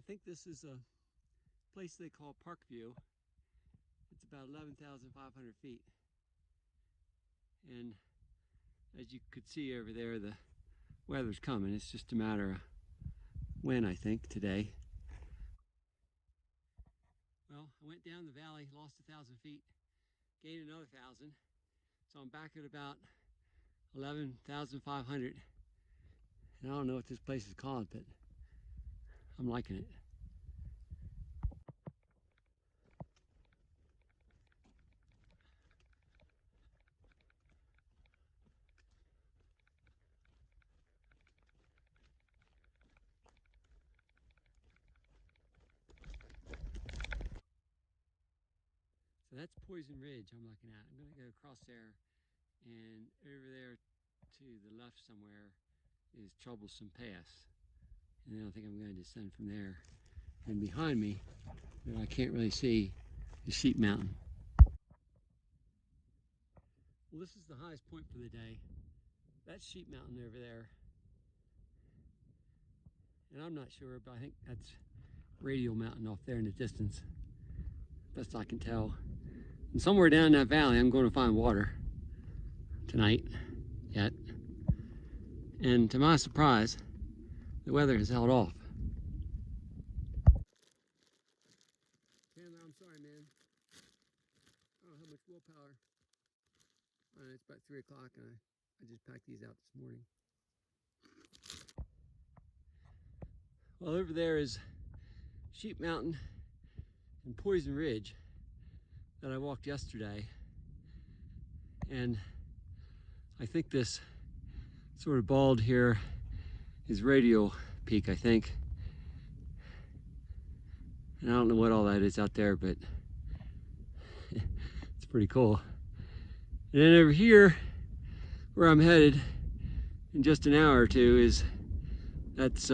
think this is a place they call Parkview. It's about 11,500 feet. And as you could see over there, the weather's coming. It's just a matter of when, I think, today. Well, I went down the valley, lost 1,000 feet, gained another 1,000. So I'm back at about 11,500. And I don't know what this place is called, but I'm liking it. So that's Poison Ridge I'm looking at. I'm going to go across there, and over there to the left somewhere is Troublesome Pass. And then I think I'm going to descend from there. And behind me, that I can't really see, is Sheep Mountain. Well, this is the highest point for the day. That's Sheep Mountain over there. And I'm not sure, but I think that's Radial Mountain off there in the distance. Best I can tell. And somewhere down that valley, I'm going to find water tonight, yet. And to my surprise, the weather has held off. Chandler, I'm sorry, man. I don't have much willpower. It's about 3 o'clock, and I just packed these out this morning. Well, over there is Sheep Mountain and Poison Ridge that I walked yesterday. And I think this sort of bald here is Radial Peak, I think. And I don't know what all that is out there, but it's pretty cool. And then over here, where I'm headed in just an hour or two, that's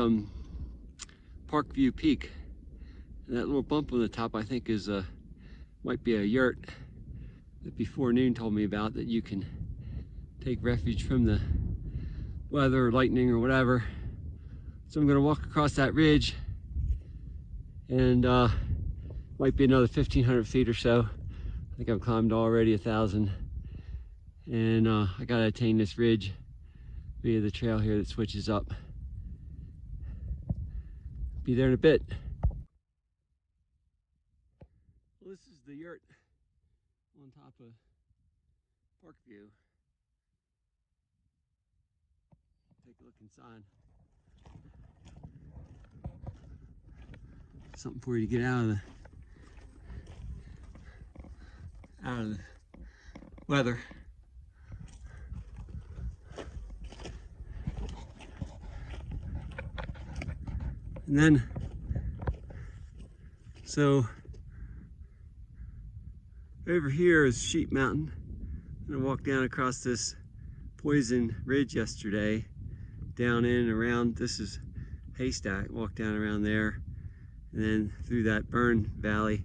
Parkview Peak. And that little bump on the top, I think, is might be a yurt that before noon told me about, that you can take refuge from the weather or lightning or whatever. So I'm going to walk across that ridge, and might be another 1,500 feet or so. I think I've climbed already 1,000, and I got to attain this ridge via the trail here that switches up. Be there in a bit. Well, this is the yurt on top of Parkview. Take a look inside. Something for you to get out of the weather. And then, so over here is Sheep Mountain. I'm gonna walk down across this Poison Ridge yesterday, down in and around. This is Haystack. Walk down around there, and then through that burn valley,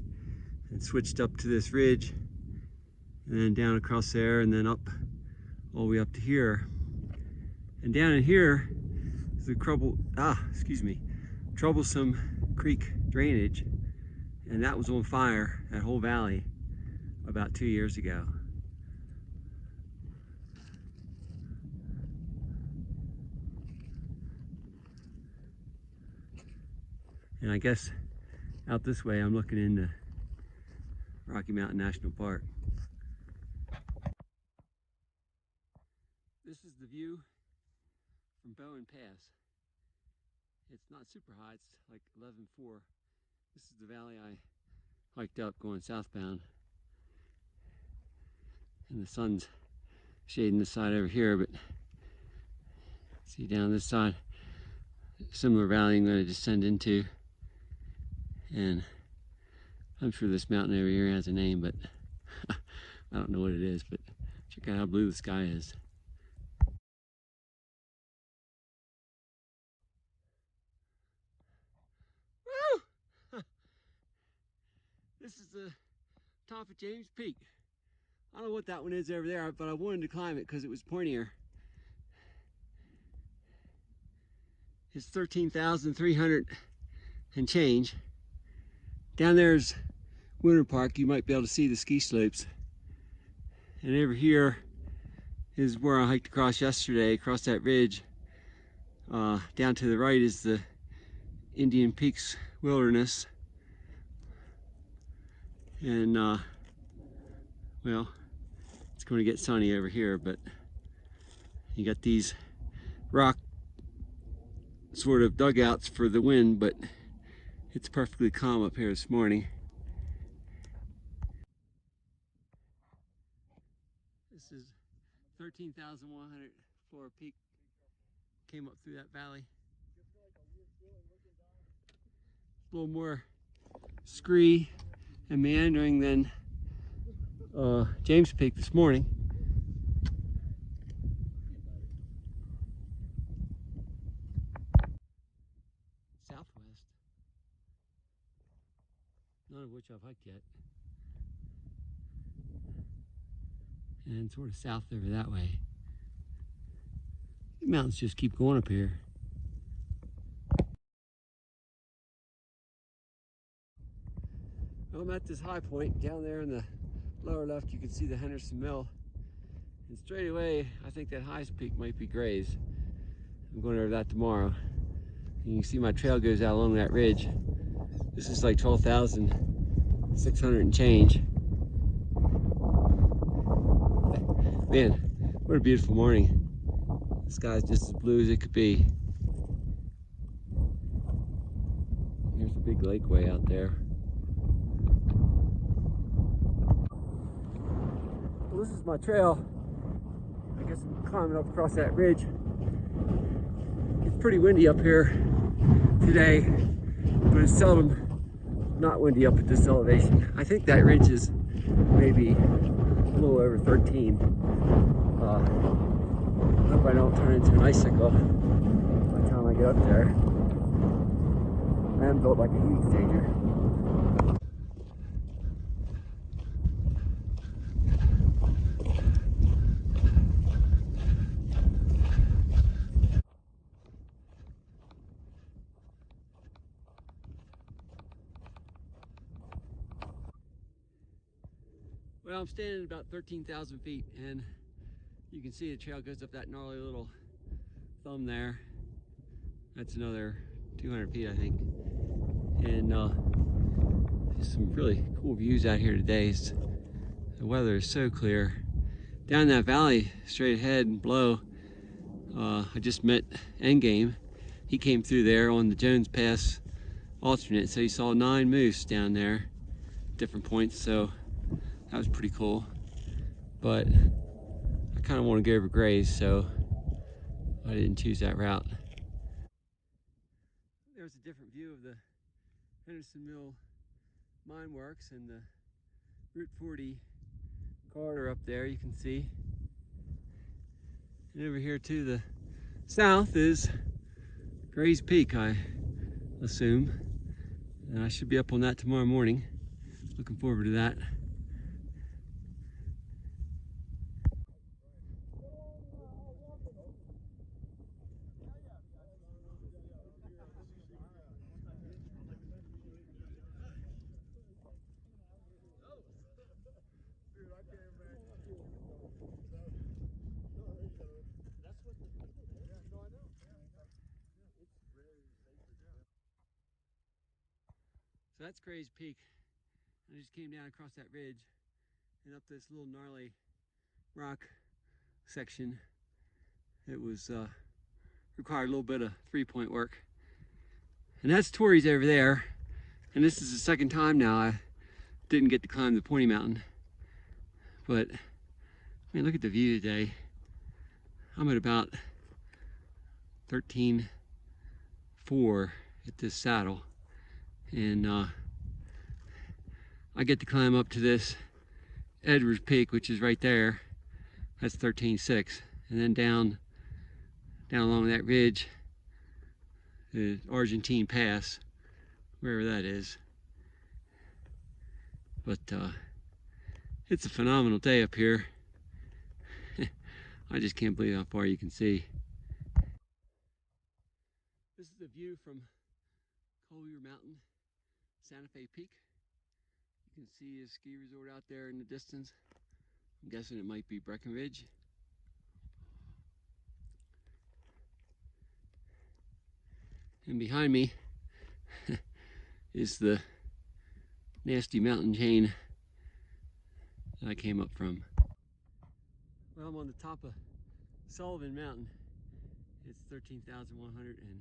and switched up to this ridge, and then down across there, and then up all the way up to here. And down in here is the Troublesome Creek drainage, and that was on fire, that whole valley, about 2 years ago. And I guess out this way I'm looking into Rocky Mountain National Park. This is the view from Bowen Pass. It's not super high, it's like 11.4. This is the valley I hiked up going southbound. And the sun's shading this side over here, but see down this side, similar valley I'm going to descend into. And I'm sure this mountain over here has a name, but I don't know what it is, but check out how blue the sky is. Woo! This is the top of James Peak. I don't know what that one is over there, but I wanted to climb it because it was pointier. It's 13,300 and change. Down there's Winter Park. You might be able to see the ski slopes. And over here is where I hiked across yesterday, across that ridge. Down to the right is the Indian Peaks Wilderness. And well, it's going to get sunny over here, but you got these rock sort of dugouts for the wind, but it's perfectly calm up here this morning. This is 13,100 floor peak. Came up through that valley. A little more scree and meandering than James Peak this morning. Southwest, none of which I've hiked yet. And sort of south over that way. The mountains just keep going up here. Well, I'm at this high point down there in the lower left. You can see the Henderson Mill. And straight away, I think that highest peak might be Gray's. I'm going over that tomorrow. And you can see my trail goes out along that ridge. This is like 12,600 and change. Man, what a beautiful morning. The sky's just as blue as it could be. Here's the big lakeway out there. Well, this is my trail. I guess I'm climbing up across that ridge. It's pretty windy up here today, but it's seldom not windy up at this elevation. I think that ridge is maybe a little over 13. I hope I don't turn into an icicle by the time I get up there. I am built like a heat exchanger. Well, I'm standing at about 13,000 feet, and you can see the trail goes up that gnarly little thumb there. That's another 200 feet, I think. And there's some really cool views out here today. The weather is so clear. Down that valley, straight ahead and below, I just met Endgame. He came through there on the Jones Pass alternate, so he saw 9 moose down there, different points, so that was pretty cool. But I kind of want to go over Gray's, so I didn't choose that route. There's a different view of the Henderson Mill mine works and the Route 40 corridor up there, you can see. And over here to the south is Gray's Peak, I assume. And I should be up on that tomorrow morning. Looking forward to that. So that's Gray's Peak. I just came down across that ridge and up this little gnarly rock section. It was required a little bit of 3-point work. And that's Torrey's over there. And this is the second time now I didn't get to climb the Pointy Mountain. But, I mean, look at the view today. I'm at about 13,400 at this saddle. And I get to climb up to this Edwards Peak, which is right there. That's 13,600. And then down along that ridge, the Argentine Pass, wherever that is. But it's a phenomenal day up here. I just can't believe how far you can see. This is the view from Collier Mountain, Santa Fe Peak. You can see a ski resort out there in the distance. I'm guessing it might be Breckenridge. And behind me is the nasty mountain chain that I came up from. Well, I'm on the top of Sullivan Mountain. It's 13,100, and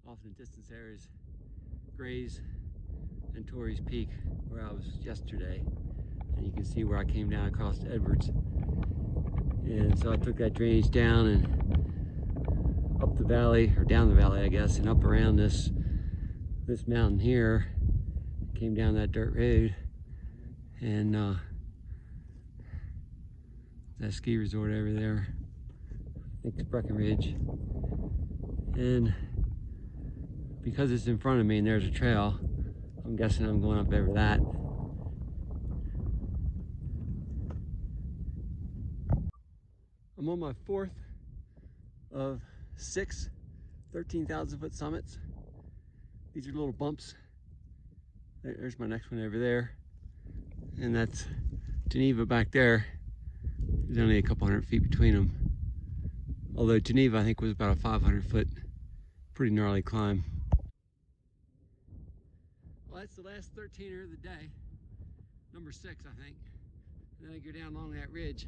off in the distance there is Gray's and Torrey's Peak, where I was yesterday. And you can see where I came down across Edwards. And so I took that drainage down and up the valley, or down the valley I guess, and up around this mountain here. Came down that dirt road, and that ski resort over there, I think it's Breckenridge. And because it's in front of me and there's a trail, I'm guessing I'm going up over that. I'm on my fourth of 6 13,000-foot summits. These are little bumps. There's my next one over there. And that's Geneva back there. There's only a couple hundred feet between them. Although Geneva, I think, was about a 500-foot, pretty gnarly climb. Well, that's the last 13er of the day. Number 6, I think. And then I go down along that ridge.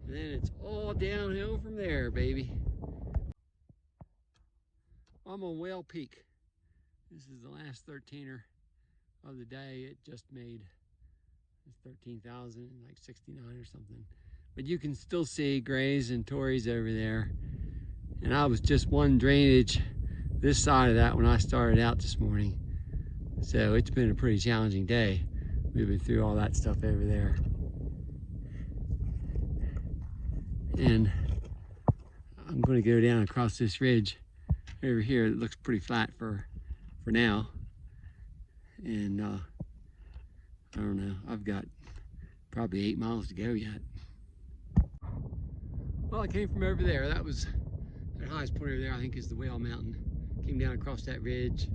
And then it's all downhill from there, baby. I'm on Whale Peak. This is the last 13er of the day. It just made 13,000, like 69 or something. But you can still see Gray's and Torrey's over there. And I was just one drainage this side of that when I started out this morning. So it's been a pretty challenging day moving through all that stuff over there. And I'm going to go down across this ridge over here. It looks pretty flat for now. And I don't know, I've got probably 8 miles to go yet. Well, I came from over there. That was the highest point over there, I think, is the Whale Mountain. Came down across that ridge,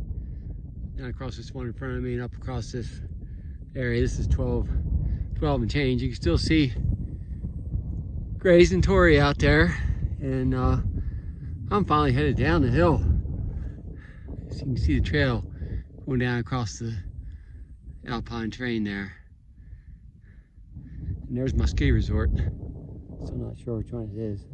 down across this one in front of me, and up across this area. This is 12 and change. You can still see Gray's and Torrey out there, and I'm finally headed down the hill. So you can see the trail going down across the alpine terrain there. And there's my ski resort. So I'm not sure which one it is.